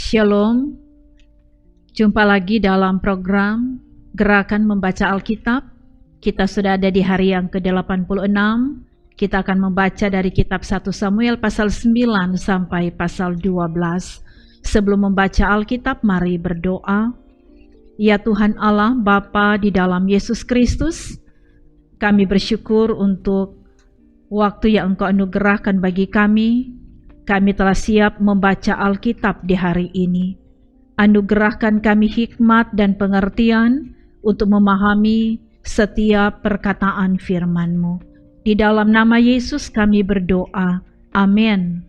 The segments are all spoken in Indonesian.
Shalom, jumpa lagi dalam program Gerakan Membaca Alkitab. Kita sudah ada di hari yang ke-86. Kita akan membaca dari kitab 1 Samuel pasal 9 sampai pasal 12. Sebelum membaca Alkitab, mari berdoa. Ya Tuhan Allah, Bapa di dalam Yesus Kristus, kami bersyukur untuk waktu yang Engkau anugerahkan bagi kami. Kami telah siap membaca Alkitab di hari ini. Anugerahkan kami hikmat dan pengertian untuk memahami setiap perkataan firman-Mu. Di dalam nama Yesus kami berdoa. Amin.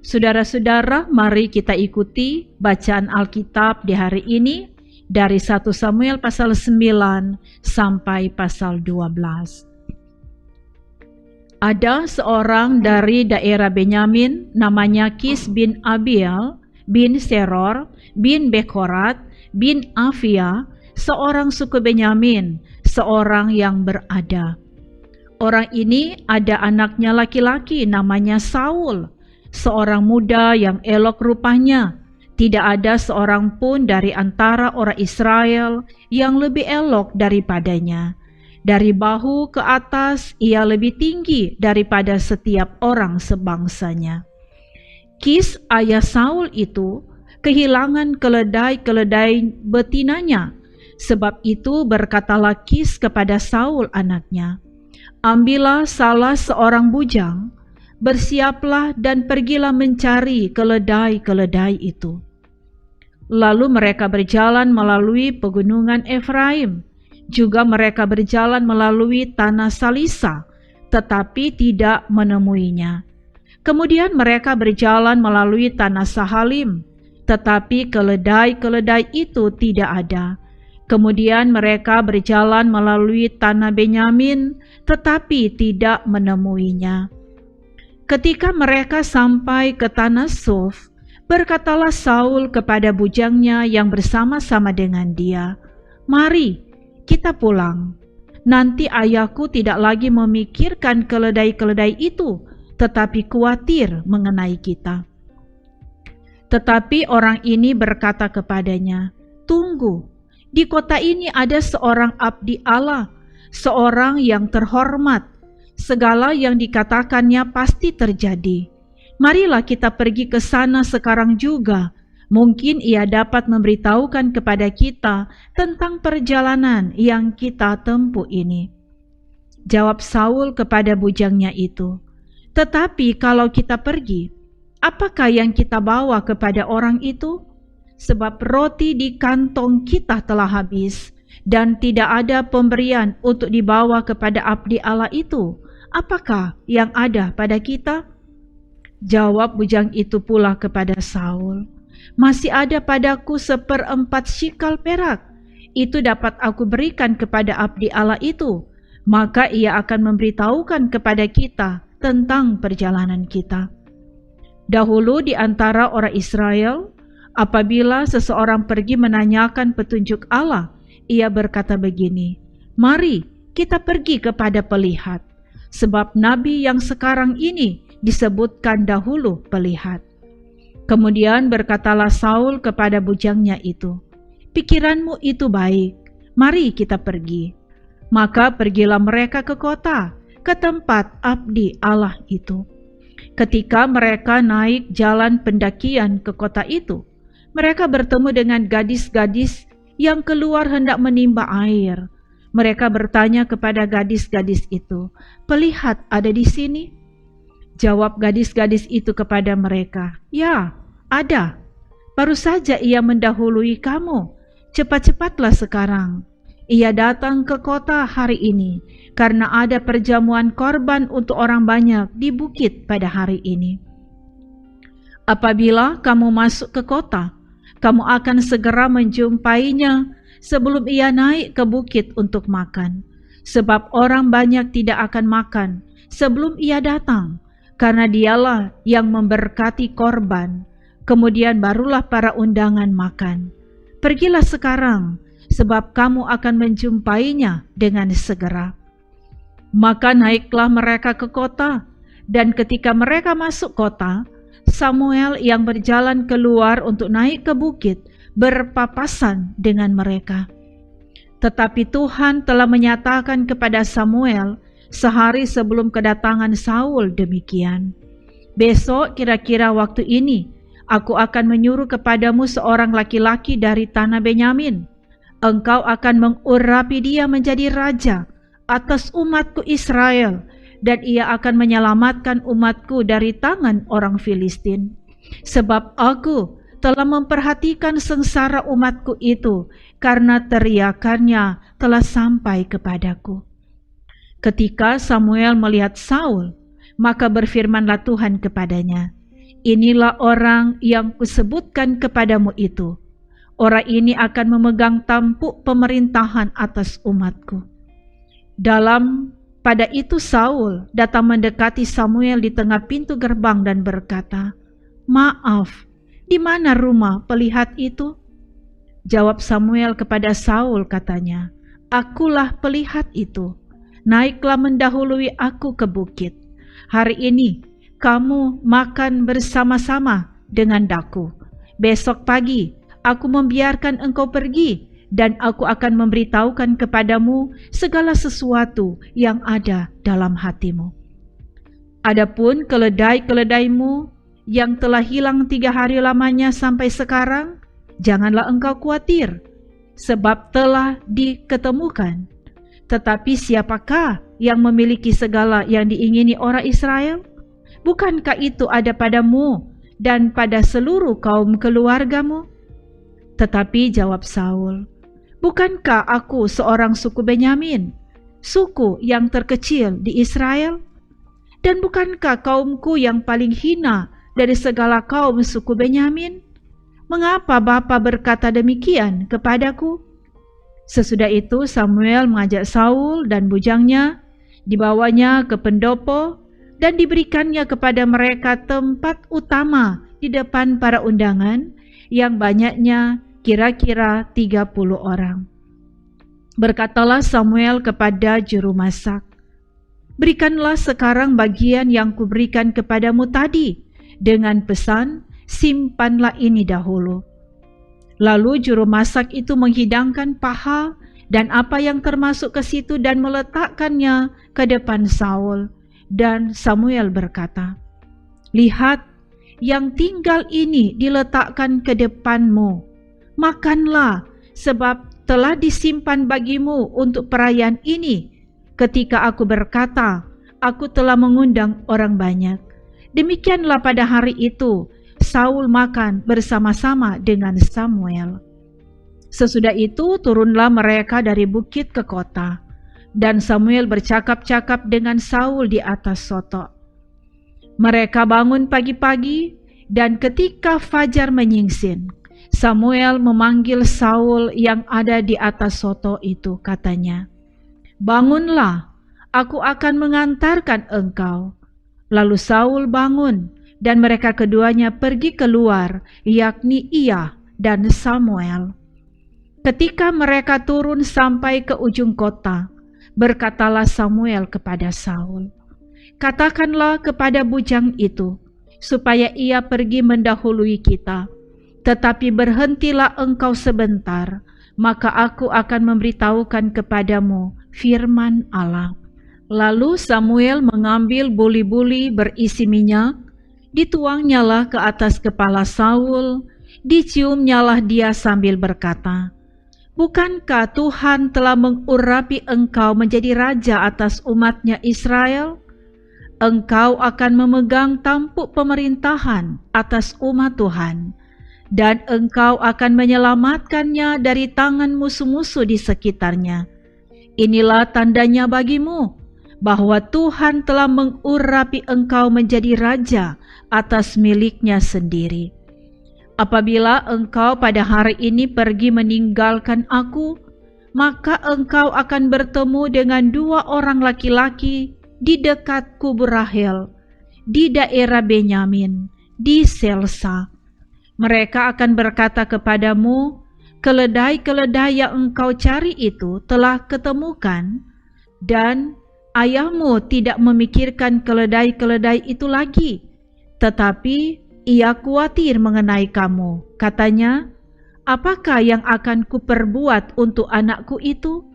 Saudara-saudara, mari kita ikuti bacaan Alkitab di hari ini dari 1 Samuel pasal 9 sampai pasal 12. Ada seorang dari daerah Benyamin, namanya Kis bin Abiel, bin Seror, bin Bekorat, bin Afia, seorang suku Benyamin, seorang yang berada. Orang ini ada anaknya laki-laki namanya Saul, seorang muda yang elok rupanya. Tidak ada seorang pun dari antara orang Israel yang lebih elok daripadanya. Dari bahu ke atas ia lebih tinggi daripada setiap orang sebangsanya. Kis ayah Saul itu kehilangan keledai-keledai betinanya. Sebab itu berkatalah Kis kepada Saul anaknya, "Ambillah salah seorang bujang, bersiaplah dan pergilah mencari keledai-keledai itu." Lalu mereka berjalan melalui pegunungan Efraim. Juga mereka berjalan melalui tanah Salisa, tetapi tidak menemuinya. Kemudian mereka berjalan melalui tanah Sahalim, tetapi keledai-keledai itu tidak ada. Kemudian mereka berjalan melalui tanah Benyamin, tetapi tidak menemuinya. Ketika mereka sampai ke tanah Suf, berkatalah Saul kepada bujangnya yang bersama-sama dengan dia, "Mari, kita pulang. Nanti ayahku tidak lagi memikirkan keledai-keledai itu, tetapi khawatir mengenai kita." Tetapi orang ini berkata kepadanya, "Tunggu, di kota ini ada seorang abdi Allah, seorang yang terhormat. Segala yang dikatakannya pasti terjadi. Marilah kita pergi ke sana sekarang juga. Mungkin ia dapat memberitahukan kepada kita tentang perjalanan yang kita tempuh ini." Jawab Saul kepada bujangnya itu, "Tetapi kalau kita pergi, apakah yang kita bawa kepada orang itu? Sebab roti di kantong kita telah habis, dan tidak ada pemberian untuk dibawa kepada abdi Allah itu. Apakah yang ada pada kita?" Jawab bujang itu pula kepada Saul, "Masih ada padaku 1/4 shikal perak. Itu dapat aku berikan kepada abdi Allah itu. Maka ia akan memberitahukan kepada kita tentang perjalanan kita." Dahulu di antara orang Israel, apabila seseorang pergi menanyakan petunjuk Allah, ia berkata begini, "Mari kita pergi kepada pelihat." Sebab nabi yang sekarang ini disebutkan dahulu pelihat. Kemudian berkatalah Saul kepada bujangnya itu, "Pikiranmu itu baik, mari kita pergi." Maka pergilah mereka ke kota, ke tempat abdi Allah itu. Ketika mereka naik jalan pendakian ke kota itu, mereka bertemu dengan gadis-gadis yang keluar hendak menimba air. Mereka bertanya kepada gadis-gadis itu, "Pelihat ada di sini?" Jawab gadis-gadis itu kepada mereka, "Ya, ada. Baru saja ia mendahului kamu. Cepat-cepatlah sekarang. Ia datang ke kota hari ini, karena ada perjamuan korban untuk orang banyak di bukit pada hari ini. Apabila kamu masuk ke kota, kamu akan segera menjumpainya sebelum ia naik ke bukit untuk makan. Sebab orang banyak tidak akan makan sebelum ia datang, karena dialah yang memberkati korban. Kemudian barulah para undangan makan. Pergilah sekarang, sebab kamu akan menjumpainya dengan segera." Maka naiklah mereka ke kota, dan ketika mereka masuk kota, Samuel yang berjalan keluar untuk naik ke bukit berpapasan dengan mereka. Tetapi Tuhan telah menyatakan kepada Samuel sehari sebelum kedatangan Saul demikian, "Besok kira-kira waktu ini, aku akan menyuruh kepadamu seorang laki-laki dari tanah Benyamin. Engkau akan mengurapi dia menjadi raja atas umatku Israel, dan ia akan menyelamatkan umatku dari tangan orang Filistin. Sebab aku telah memperhatikan sengsara umatku itu, karena teriakannya telah sampai kepadaku." Ketika Samuel melihat Saul, maka berfirmanlah Tuhan kepadanya, "Inilah orang yang kusebutkan kepadamu itu. Orang ini akan memegang tampuk pemerintahan atas umatku." Pada itu Saul datang mendekati Samuel di tengah pintu gerbang dan berkata, "Maaf, di mana rumah pelihat itu?" Jawab Samuel kepada Saul, katanya, "Akulah pelihat itu. Naiklah mendahului aku ke bukit. Hari ini kamu makan bersama-sama dengan daku. Besok pagi aku membiarkan engkau pergi, dan aku akan memberitahukan kepadamu segala sesuatu yang ada dalam hatimu. Adapun keledai-keledaimu yang telah hilang 3 hari lamanya sampai sekarang, janganlah engkau khawatir, sebab telah diketemukan. Tetapi siapakah yang memiliki segala yang diingini orang Israel? Bukankah itu ada padamu dan pada seluruh kaum keluargamu?" Tetapi jawab Saul, "Bukankah aku seorang suku Benyamin, suku yang terkecil di Israel? Dan bukankah kaumku yang paling hina dari segala kaum suku Benyamin? Mengapa Bapa berkata demikian kepadaku?" Sesudah itu Samuel mengajak Saul dan bujangnya, dibawanya ke pendopo, dan diberikannya kepada mereka tempat utama di depan para undangan, yang banyaknya kira-kira 30 orang. Berkatalah Samuel kepada juru masak, "Berikanlah sekarang bagian yang kuberikan kepadamu tadi, dengan pesan, simpanlah ini dahulu." Lalu juru masak itu menghidangkan paha dan apa yang termasuk ke situ dan meletakkannya ke depan Saul. Dan Samuel berkata, "Lihat, yang tinggal ini diletakkan ke depanmu. Makanlah, sebab telah disimpan bagimu untuk perayaan ini. Ketika aku berkata, aku telah mengundang orang banyak." Demikianlah pada hari itu Saul makan bersama-sama dengan Samuel. Sesudah itu turunlah mereka dari bukit ke kota, dan Samuel bercakap-cakap dengan Saul di atas sotok. Mereka bangun pagi-pagi, dan ketika fajar menyingsin, Samuel memanggil Saul yang ada di atas sotok itu, katanya, "Bangunlah, aku akan mengantarkan engkau." Lalu Saul bangun, dan mereka keduanya pergi keluar, yakni ia dan Samuel. Ketika mereka turun sampai ke ujung kota, berkatalah Samuel kepada Saul, "Katakanlah kepada bujang itu, supaya ia pergi mendahului kita. Tetapi berhentilah engkau sebentar, maka aku akan memberitahukan kepadamu firman Allah." Lalu Samuel mengambil buli-buli berisi minyak, dituangnyalah ke atas kepala Saul, diciumnyalah dia sambil berkata, "Bukankah Tuhan telah mengurapi engkau menjadi raja atas umatnya Israel? Engkau akan memegang tampuk pemerintahan atas umat Tuhan, dan engkau akan menyelamatkannya dari tangan musuh-musuh di sekitarnya. Inilah tandanya bagimu, bahwa Tuhan telah mengurapi engkau menjadi raja atas miliknya sendiri. Apabila engkau pada hari ini pergi meninggalkan aku, maka engkau akan bertemu dengan 2 orang laki-laki di dekat kubur Rahel, di daerah Benyamin, di Selsa. Mereka akan berkata kepadamu, keledai-keledai yang engkau cari itu telah ketemukan, dan ayahmu tidak memikirkan keledai-keledai itu lagi, tetapi ia khawatir mengenai kamu. Katanya, apakah yang akan kuperbuat untuk anakku itu?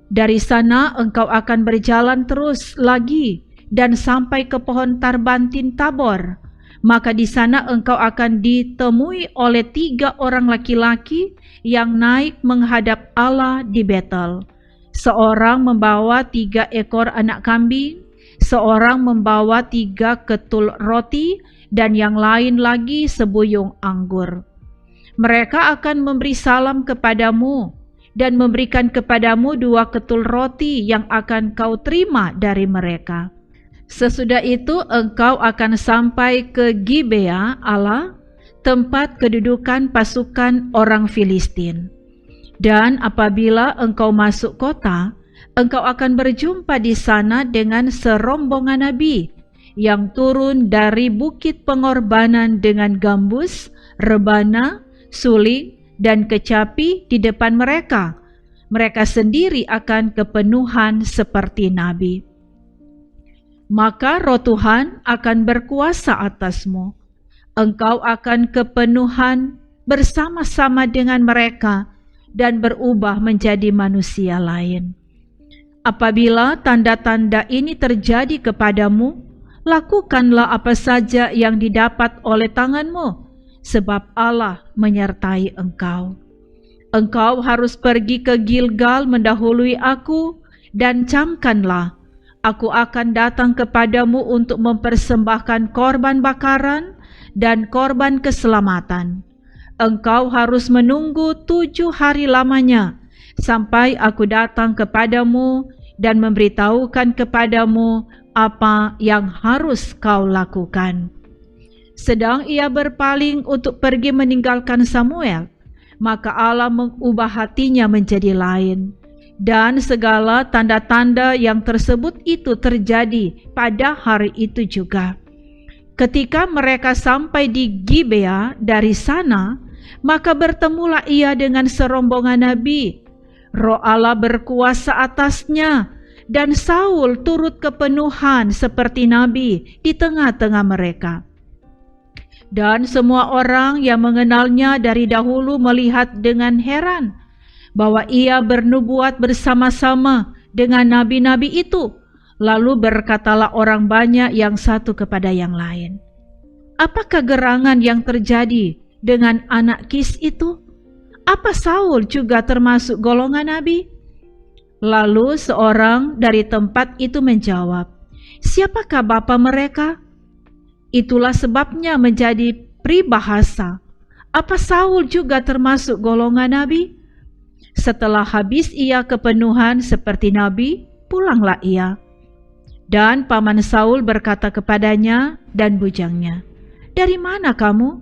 Dari sana engkau akan berjalan terus lagi dan sampai ke pohon tarbantin Tabor. Maka di sana engkau akan ditemui oleh 3 orang laki-laki yang naik menghadap Allah di Betel. Seorang membawa 3 ekor anak kambing, seorang membawa 3 ketul roti, dan yang lain lagi sebuyung anggur. Mereka akan memberi salam kepadamu dan memberikan kepadamu 2 ketul roti yang akan kau terima dari mereka. Sesudah itu engkau akan sampai ke Gibea Allah, tempat kedudukan pasukan orang Filistin. Dan apabila engkau masuk kota, engkau akan berjumpa di sana dengan serombongan nabi yang turun dari bukit pengorbanan dengan gambus, rebana, suling, dan kecapi di depan mereka. Mereka sendiri akan kepenuhan seperti nabi. Maka Roh Tuhan akan berkuasa atasmu. Engkau akan kepenuhan bersama-sama dengan mereka dan berubah menjadi manusia lain. Apabila tanda-tanda ini terjadi kepadamu, lakukanlah apa saja yang didapat oleh tanganmu, sebab Allah menyertai engkau. Engkau harus pergi ke Gilgal mendahului aku, dan camkanlah, aku akan datang kepadamu untuk mempersembahkan korban bakaran dan korban keselamatan. Engkau harus menunggu 7 hari lamanya, sampai aku datang kepadamu dan memberitahukan kepadamu apa yang harus kau lakukan. Sedang ia berpaling untuk pergi meninggalkan Samuel, maka Allah mengubah hatinya menjadi lain. Dan segala tanda-tanda yang tersebut itu terjadi pada hari itu juga. Ketika mereka sampai di Gibea dari sana, maka bertemulah ia dengan serombongan nabi. Roh Allah berkuasa atasnya, dan Saul turut kepenuhan seperti nabi di tengah-tengah mereka. Dan semua orang yang mengenalnya dari dahulu melihat dengan heran bahwa ia bernubuat bersama-sama dengan nabi-nabi itu. Lalu berkatalah orang banyak yang satu kepada yang lain, apakah gerangan yang terjadi dengan anak Kis itu? Apa Saul juga termasuk golongan nabi? Lalu seorang dari tempat itu menjawab, siapakah bapa mereka? Itulah sebabnya menjadi peribahasa, apa Saul juga termasuk golongan nabi? Setelah habis ia kepenuhan seperti nabi, pulanglah ia. Dan paman Saul berkata kepadanya dan bujangnya, dari mana kamu?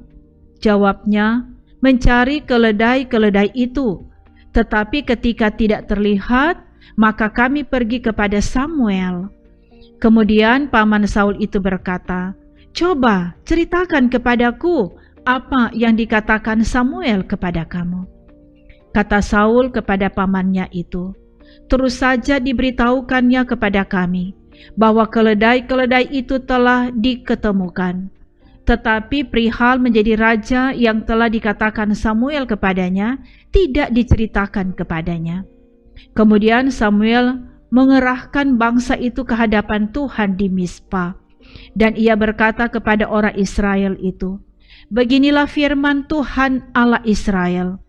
Jawabnya, mencari keledai-keledai itu. Tetapi ketika tidak terlihat, maka kami pergi kepada Samuel. Kemudian paman Saul itu berkata, coba ceritakan kepadaku apa yang dikatakan Samuel kepada kamu. Kata Saul kepada pamannya itu, terus saja diberitahukannya kepada kami bahwa keledai-keledai itu telah diketemukan. Tetapi perihal menjadi raja yang telah dikatakan Samuel kepadanya, tidak diceritakan kepadanya. Kemudian Samuel mengerahkan bangsa itu ke hadapan Tuhan di Mizpa. Dan ia berkata kepada orang Israel itu, beginilah firman Tuhan Allah Israel,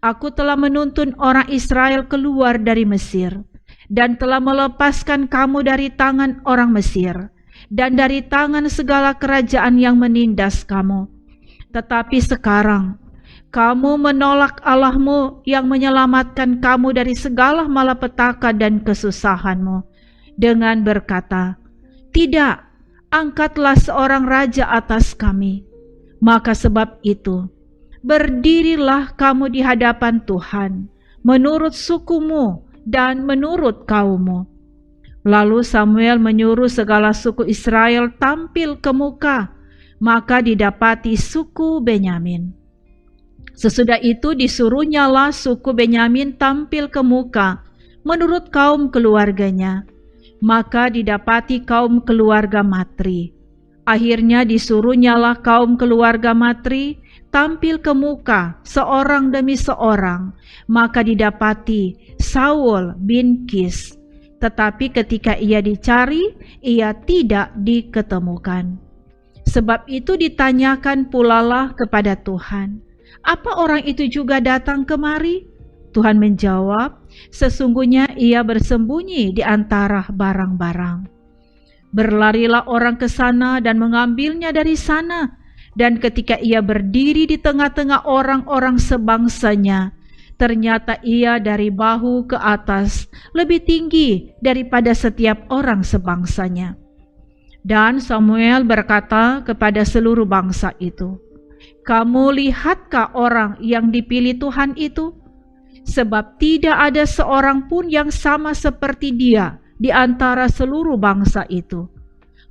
aku telah menuntun orang Israel keluar dari Mesir, dan telah melepaskan kamu dari tangan orang Mesir, dan dari tangan segala kerajaan yang menindas kamu. Tetapi sekarang, kamu menolak Allahmu yang menyelamatkan kamu dari segala malapetaka dan kesusahanmu, dengan berkata, tidak, angkatlah seorang raja atas kami. Maka sebab itu, berdirilah kamu di hadapan Tuhan, menurut sukumu dan menurut kaummu. Lalu Samuel menyuruh segala suku Israel tampil ke muka, maka didapati suku Benyamin. Sesudah itu disuruhnyalah suku Benyamin tampil ke muka menurut kaum keluarganya. Maka didapati kaum keluarga Matri. Akhirnya disuruhnyalah kaum keluarga Matri tampil ke muka seorang demi seorang. Maka didapati Saul bin Kis. Tetapi ketika ia dicari, ia tidak diketemukan. Sebab itu ditanyakan pulalah kepada Tuhan, apa orang itu juga datang kemari? Tuhan menjawab, sesungguhnya ia bersembunyi di antara barang-barang. Berlarilah orang ke sana dan mengambilnya dari sana. Dan ketika ia berdiri di tengah-tengah orang-orang sebangsanya, ternyata ia dari bahu ke atas lebih tinggi daripada setiap orang sebangsanya. Dan Samuel berkata kepada seluruh bangsa itu, kamu lihatkah orang yang dipilih Tuhan itu? Sebab tidak ada seorang pun yang sama seperti dia di antara seluruh bangsa itu.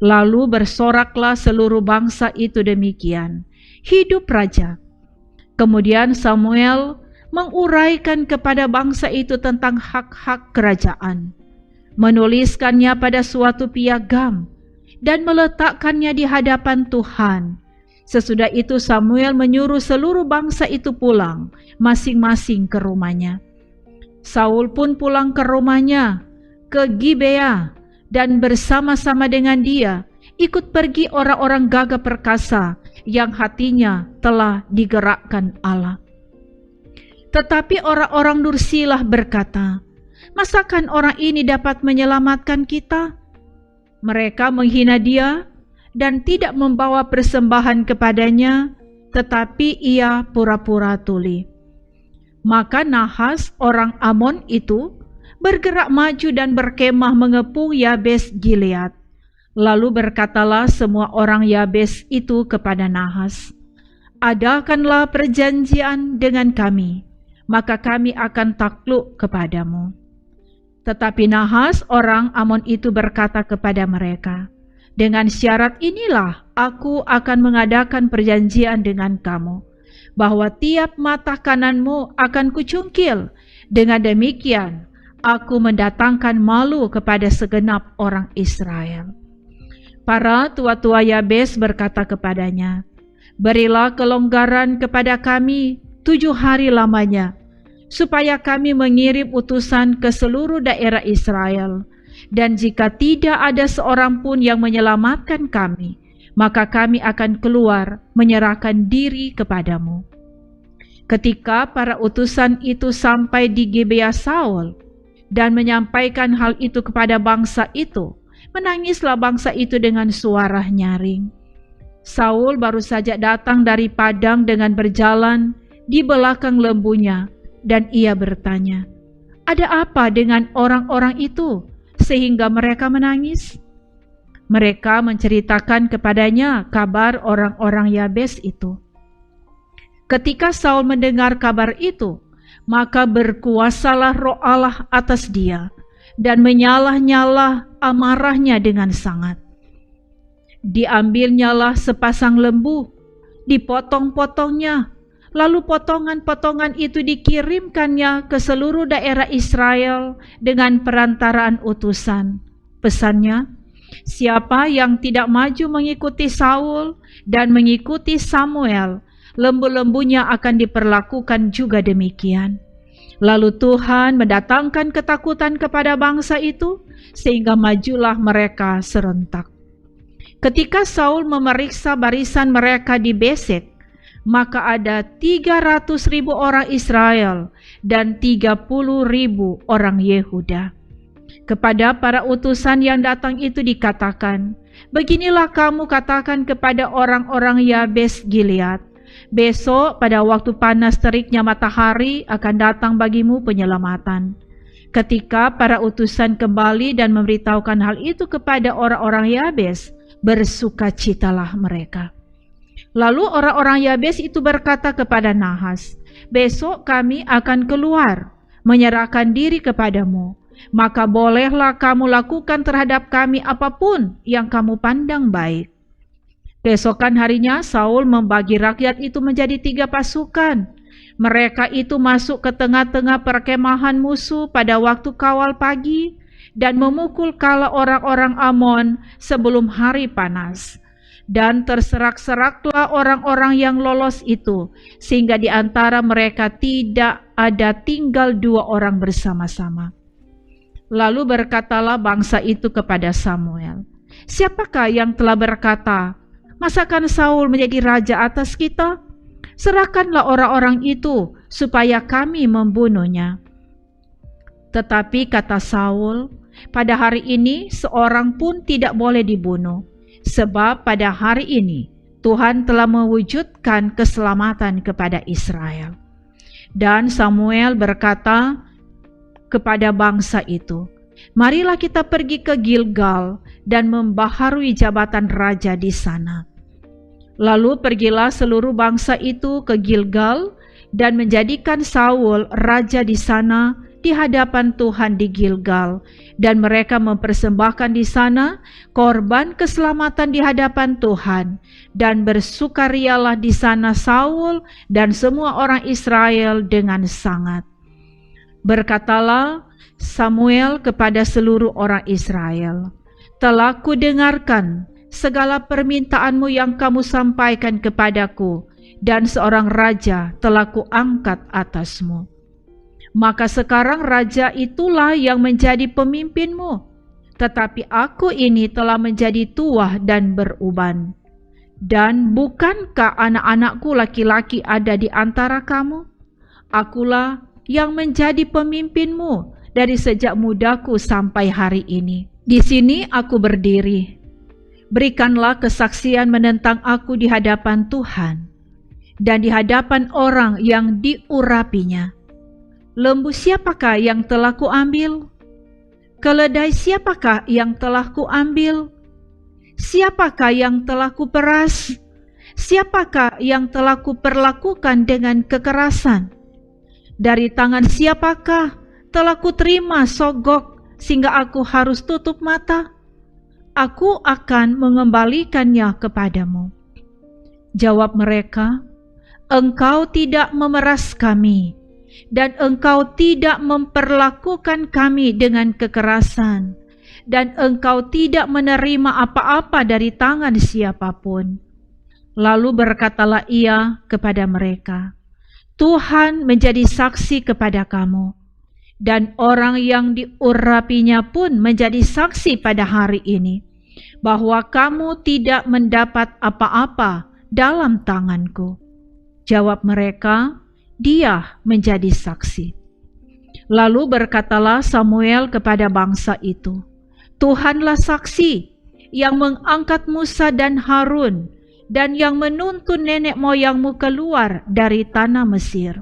Lalu bersoraklah seluruh bangsa itu demikian, hidup raja. Kemudian Samuel menguraikan kepada bangsa itu tentang hak-hak kerajaan, menuliskannya pada suatu piagam, dan meletakkannya di hadapan Tuhan. Sesudah itu Samuel menyuruh seluruh bangsa itu pulang, masing-masing ke rumahnya. Saul pun pulang ke rumahnya, ke Gibea, dan bersama-sama dengan dia ikut pergi orang-orang gagah perkasa yang hatinya telah digerakkan Allah. Tetapi orang-orang Dursilah berkata, masakan orang ini dapat menyelamatkan kita? Mereka menghina dia dan tidak membawa persembahan kepadanya, tetapi ia pura-pura tuli. Maka Nahas orang Amon itu bergerak maju dan berkemah mengepung Yabes Gilead. Lalu berkatalah semua orang Yabes itu kepada Nahas, adakanlah perjanjian dengan kami, maka kami akan takluk kepadamu. Tetapi Nahas orang Amon itu berkata kepada mereka, dengan syarat inilah aku akan mengadakan perjanjian dengan kamu, bahwa tiap mata kananmu akan kucungkil. Dengan demikian, aku mendatangkan malu kepada segenap orang Israel. Para tua-tua Yabes berkata kepadanya, berilah kelonggaran kepada kami 7 hari lamanya, supaya kami mengirim utusan ke seluruh daerah Israel. Dan jika tidak ada seorang pun yang menyelamatkan kami, maka kami akan keluar menyerahkan diri kepadamu. Ketika para utusan itu sampai di Gibea Saul dan menyampaikan hal itu kepada bangsa itu, menangislah bangsa itu dengan suara nyaring. Saul baru saja datang dari padang dengan berjalan di belakang lembunya, dan ia bertanya, ada apa dengan orang-orang itu sehingga mereka menangis? Mereka menceritakan kepadanya kabar orang-orang Yabes itu. Ketika Saul mendengar kabar itu, maka berkuasalah roh Allah atas dia, dan menyala-nyala amarahnya dengan sangat. Diambilnyalah sepasang lembu, dipotong-potongnya, lalu potongan-potongan itu dikirimkannya ke seluruh daerah Israel dengan perantaraan utusan. Pesannya, siapa yang tidak maju mengikuti Saul dan mengikuti Samuel, lembu-lembunya akan diperlakukan juga demikian. Lalu Tuhan mendatangkan ketakutan kepada bangsa itu, sehingga majulah mereka serentak. Ketika Saul memeriksa barisan mereka di Besek, maka ada 300.000 orang Israel dan 30.000 orang Yehuda. Kepada para utusan yang datang itu dikatakan, beginilah kamu katakan kepada orang-orang Yabes Gilead, besok pada waktu panas teriknya matahari akan datang bagimu penyelamatan. Ketika para utusan kembali dan memberitahukan hal itu kepada orang-orang Yabes, bersukacitalah mereka. Lalu orang-orang Yabes itu berkata kepada Nahas, besok kami akan keluar, menyerahkan diri kepadamu. Maka bolehlah kamu lakukan terhadap kami apapun yang kamu pandang baik. Keesokan harinya Saul membagi rakyat itu menjadi 3 pasukan, Mereka itu masuk ke tengah-tengah perkemahan musuh pada waktu kawal pagi dan memukul kala orang-orang Amon sebelum hari panas. Dan terserak-seraklah orang-orang yang lolos itu, sehingga di antara mereka tidak ada tinggal 2 orang bersama-sama. Lalu berkatalah bangsa itu kepada Samuel, "Siapakah yang telah berkata, 'Masakan Saul menjadi raja atas kita?' Serahkanlah orang-orang itu supaya kami membunuhnya." Tetapi kata Saul, "Pada hari ini seorang pun tidak boleh dibunuh, sebab pada hari ini Tuhan telah mewujudkan keselamatan kepada Israel." Dan Samuel berkata kepada bangsa itu, "Marilah kita pergi ke Gilgal dan membaharui jabatan raja di sana." Lalu pergilah seluruh bangsa itu ke Gilgal dan menjadikan Saul raja di sana di hadapan Tuhan di Gilgal, dan mereka mempersembahkan di sana korban keselamatan di hadapan Tuhan, dan bersukarialah di sana Saul dan semua orang Israel dengan sangat. Berkatalah Samuel kepada seluruh orang Israel, "Telah kudengarkan segala permintaanmu yang kamu sampaikan kepadaku, dan seorang raja telah kuangkat atasmu. Maka sekarang raja itulah yang menjadi pemimpinmu, tetapi aku ini telah menjadi tua dan beruban. Dan bukankah anak-anakku laki-laki ada di antara kamu? Akulah yang menjadi pemimpinmu dari sejak mudaku sampai hari ini. Di sini aku berdiri. Berikanlah kesaksian menentang aku di hadapan Tuhan dan di hadapan orang yang diurapinya. Lembu siapakah yang telah kuambil? Keledai siapakah yang telah kuambil? Siapakah yang telah kuperas? Siapakah yang telah kuperlakukan dengan kekerasan? Dari tangan siapakah telah kuterima sogok sehingga aku harus tutup mata? Aku akan mengembalikannya kepadamu." Jawab mereka, "Engkau tidak memeras kami, dan engkau tidak memperlakukan kami dengan kekerasan, dan engkau tidak menerima apa-apa dari tangan siapapun." Lalu berkatalah ia kepada mereka, "Tuhan menjadi saksi kepada kamu, dan orang yang diurapinya pun menjadi saksi pada hari ini, bahwa kamu tidak mendapat apa-apa dalam tanganku." Jawab mereka, "Dia menjadi saksi." Lalu berkatalah Samuel kepada bangsa itu, "Tuhanlah saksi yang mengangkat Musa dan Harun dan yang menuntun nenek moyangmu keluar dari tanah Mesir.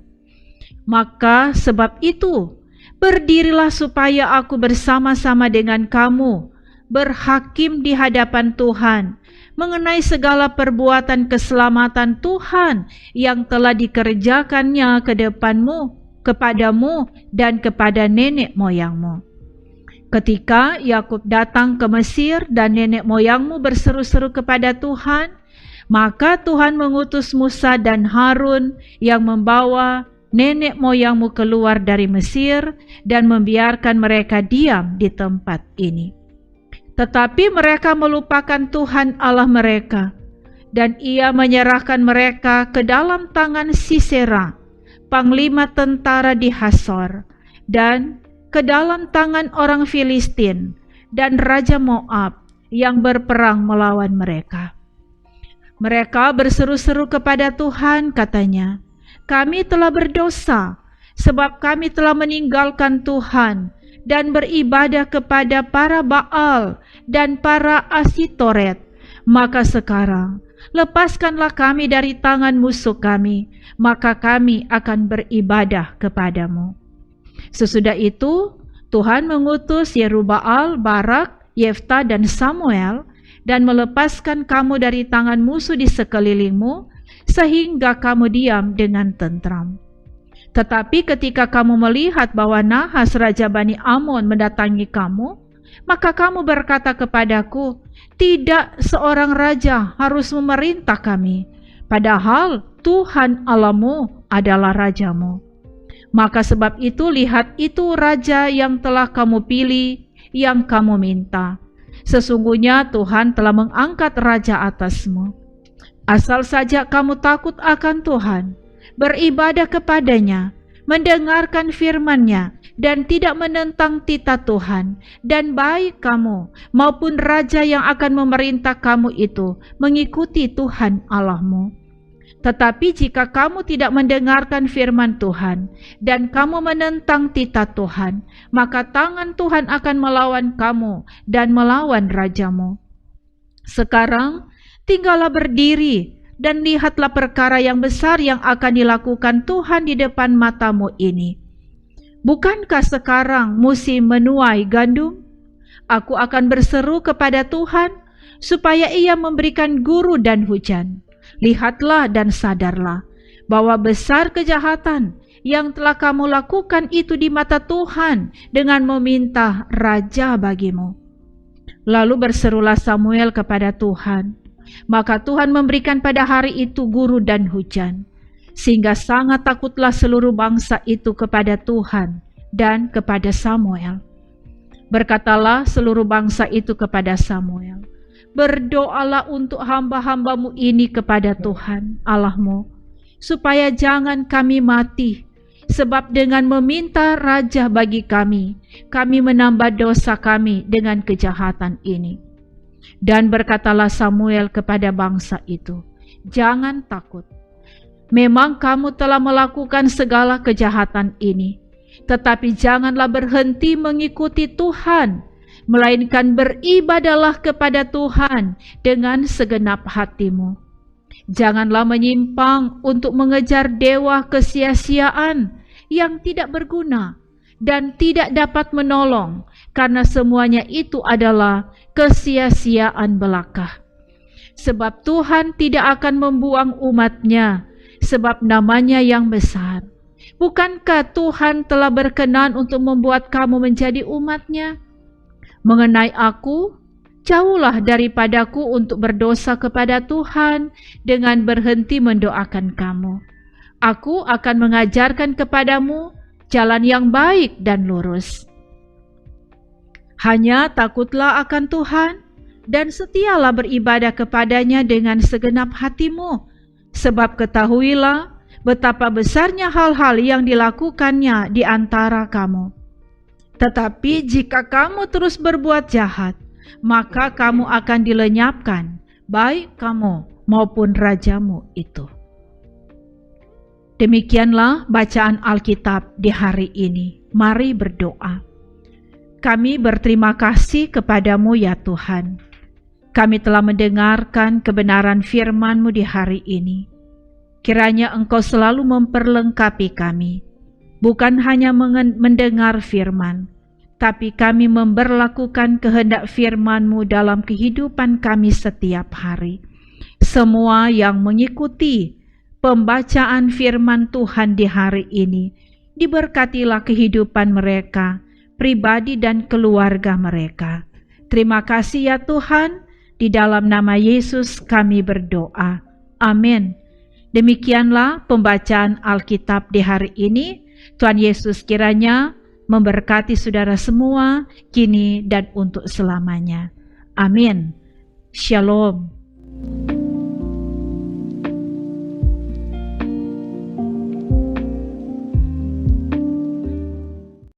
Maka sebab itu, berdirilah supaya aku bersama-sama dengan kamu berhakim di hadapan Tuhan mengenai segala perbuatan keselamatan Tuhan yang telah dikerjakannya ke depanmu, kepadamu, dan kepada nenek moyangmu. Ketika Yakub datang ke Mesir dan nenek moyangmu berseru-seru kepada Tuhan, maka Tuhan mengutus Musa dan Harun yang membawa nenek moyangmu keluar dari Mesir dan membiarkan mereka diam di tempat ini. Tetapi mereka melupakan Tuhan Allah mereka, dan ia menyerahkan mereka ke dalam tangan Sisera, panglima tentara di Hasor, dan ke dalam tangan orang Filistin dan Raja Moab yang berperang melawan mereka. Mereka berseru-seru kepada Tuhan, katanya, "Kami telah berdosa, sebab kami telah meninggalkan Tuhan dan beribadah kepada para Baal dan para Asitoret. Maka sekarang, lepaskanlah kami dari tangan musuh kami, maka kami akan beribadah kepadamu." Sesudah itu, Tuhan mengutus Yerubbaal, Barak, Yefta, dan Samuel, dan melepaskan kamu dari tangan musuh di sekelilingmu, sehingga kamu diam dengan tentram. Tetapi ketika kamu melihat bahwa Nahas Raja Bani Amon mendatangi kamu, maka kamu berkata kepadaku, "Tidak seorang raja harus memerintah kami, padahal Tuhan Allahmu adalah rajamu. Maka sebab itu lihat, itu raja yang telah kamu pilih, yang kamu minta. Sesungguhnya Tuhan telah mengangkat raja atasmu. Asal saja kamu takut akan Tuhan, beribadah kepadanya, mendengarkan firman-Nya, dan tidak menentang titah Tuhan, dan baik kamu maupun raja yang akan memerintah kamu itu mengikuti Tuhan Allahmu. Tetapi jika kamu tidak mendengarkan firman Tuhan, dan kamu menentang titah Tuhan, maka tangan Tuhan akan melawan kamu dan melawan rajamu. Sekarang tinggallah berdiri dan lihatlah perkara yang besar yang akan dilakukan Tuhan di depan matamu ini. Bukankah sekarang musim menuai gandum? Aku akan berseru kepada Tuhan supaya Ia memberikan guru dan hujan. Lihatlah dan sadarlah bahwa besar kejahatan yang telah kamu lakukan itu di mata Tuhan dengan meminta raja bagimu. Lalu berserulah Samuel kepada Tuhan. Maka Tuhan memberikan pada hari itu guru dan hujan, sehingga sangat takutlah seluruh bangsa itu kepada Tuhan dan kepada Samuel. Berkatalah seluruh bangsa itu kepada Samuel, berdoalah untuk hamba-hambamu ini kepada Tuhan Allahmu, supaya jangan kami mati, sebab dengan meminta raja bagi kami menambah dosa kami dengan kejahatan ini. Dan berkatalah Samuel kepada bangsa itu, jangan takut. Memang kamu telah melakukan segala kejahatan ini, tetapi janganlah berhenti mengikuti Tuhan, melainkan beribadahlah kepada Tuhan dengan segenap hatimu. Janganlah menyimpang untuk mengejar dewa kesia-siaan yang tidak berguna dan tidak dapat menolong, karena semuanya itu adalah kesia-siaan belaka. Sebab Tuhan tidak akan membuang umat-Nya, sebab namanya yang besar. Bukankah Tuhan telah berkenan untuk membuat kamu menjadi umat-Nya? Mengenai aku, jauhlah daripadaku untuk berdosa kepada Tuhan dengan berhenti mendoakan kamu. Aku akan mengajarkan kepadamu jalan yang baik dan lurus. Hanya takutlah akan Tuhan dan setialah beribadah kepadanya dengan segenap hatimu, sebab ketahuilah betapa besarnya hal-hal yang dilakukannya di antara kamu. Tetapi jika kamu terus berbuat jahat, maka kamu akan dilenyapkan, baik kamu maupun rajamu itu. Demikianlah bacaan Alkitab di hari ini. Mari berdoa. Kami berterima kasih kepadamu ya Tuhan. Kami telah mendengarkan kebenaran firman-Mu di hari ini. Kiranya Engkau selalu memperlengkapi kami, bukan hanya mendengar firman, tapi kami memberlakukan kehendak firman-Mu dalam kehidupan kami setiap hari. Semua yang mengikuti pembacaan firman Tuhan di hari ini, diberkatilah kehidupan mereka, pribadi dan keluarga mereka. Terima kasih ya Tuhan, di dalam nama Yesus kami berdoa. Amin. Demikianlah pembacaan Alkitab di hari ini. Tuhan Yesus kiranya memberkati saudara semua, kini dan untuk selamanya. Amin. Shalom.